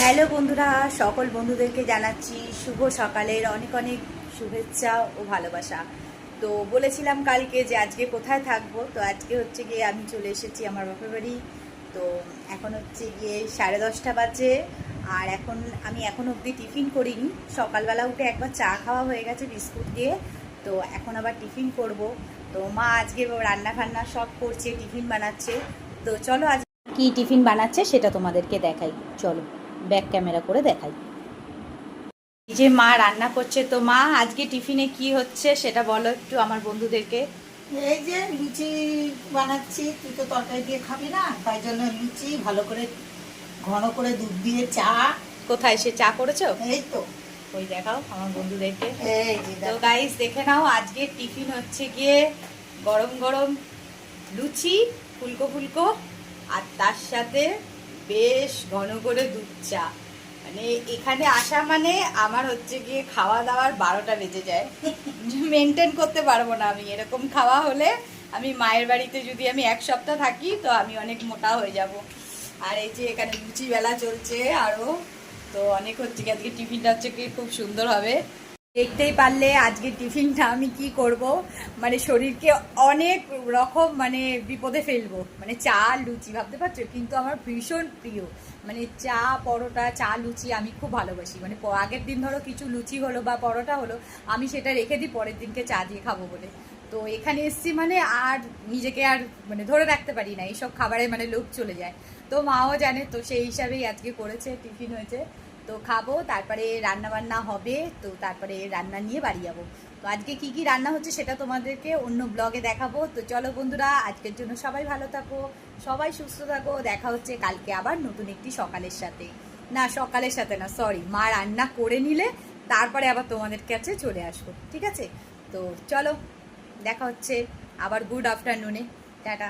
Hello বন্ধুরা, সকল বন্ধুদেরকে জানাচ্ছি শুভ সকালের অনেক অনেক শুভেচ্ছা ও ভালোবাসা। তো বলেছিলাম কালকে যে আজকে কোথায় থাকবো, তো আজকে হচ্ছে গিয়ে আমি চলে এসেছি আমার বাপের বাড়ি। তো এখন হচ্ছে গিয়ে 10:30 বাজে। আর আমি এখন অবধি টিফিন করিনি। সকালবেলা উঠে একবার চা খাওয়া হয়ে গেছে বিস্কুট দিয়ে। তো এখন আবার টিফিন করব। তো মা আজকে রান্না ফান্না সব করছে, টিফিন বানাচ্ছে। তো চলো আজ কি টিফিন বানাচ্ছে সেটা তোমাদেরকে দেখাই। চলো ব্যাক ক্যামেরা করে দেখাই। এই যে মা রান্না করছে। তো মা আজকে টিফিনে কি হচ্ছে সেটা বলো একটু আমার বন্ধুদেরকে। এই যে লুচি বানাচ্ছি, তুই তো তরকারি দিয়ে খাবি না, তাই জন্য লুচি ভালো করে ঘন করে দুধ দিয়ে চা। কোথায় সে চা করেছো? এই তো, ওই দেখাও আমার বন্ধুদেরকে। এই যে তো দেখো। গাইস দেখে নাও, আজকে টিফিন হচ্ছে গিয়ে গরম গরম লুচি ফুলকো ফুলকো, আর তার সাথে বেশ ঘন করে দুধ চা। মানে এখানে আসা মানে আমার হচ্ছে গিয়ে খাওয়া দাওয়ার 12টা বেজে যায়। মেনটেন করতে পারবো না আমি এরকম খাওয়া হলে। আমি মায়ের বাড়িতে যদি আমি 1 সপ্তাহ থাকি তো আমি অনেক মোটা হয়ে যাব। আর এই যে এখানে লুচি বেলা চলছে আরো। তো অনেক হচ্ছে কি আজকে টিফিনটা হচ্ছে কি খুব সুন্দর হবে। দেখতেই পারলে আজকে টিফিনটা আমি কি করব, মানে শরীরকে অনেক রকম মানে বিপদে ফেলবো। মানে চা লুচি ভাবতে পারছো, কিন্তু আমার ভীষণ প্রিয়। মানে চা পরোটা, চা লুচি আমি খুব ভালোবাসি। মানে আগের দিন ধরো কিছু লুচি হলো বা পরোটা হলো, আমি সেটা রেখে দিই পরের দিনকে চা দিয়ে খাবো বলে। তো এখানে এসছি মানে আর নিজেকে আর মানে ধরে রাখতে পারি না, এইসব খাবারে মানে লোভ চলে যায়। তো মাও জানে, তো সেই হিসাবেই আজকে করেছে, টিফিন হয়েছে। তো খাবো, তারপরে রান্না বান্না হবে। তো তারপরে রান্না নিয়ে বাড়ি যাবো। তো আজকে কি কি রান্না হচ্ছে সেটা তোমাদেরকে অন্য ব্লগে দেখাবো। তো চলো বন্ধুরা, আজকের জন্য সবাই ভালো থাকো, সবাই সুস্থ থাকো। দেখা হচ্ছে কালকে আবার নতুন একটি সকালের সাথে। না, সকালের সাথে না, সরি, মা রান্না করে নিলে তারপরে আবার তোমাদের কাছে চলে আসবো, ঠিক আছে? তো চলো দেখা হচ্ছে আবার গুড আফটারনুনে। টাটা।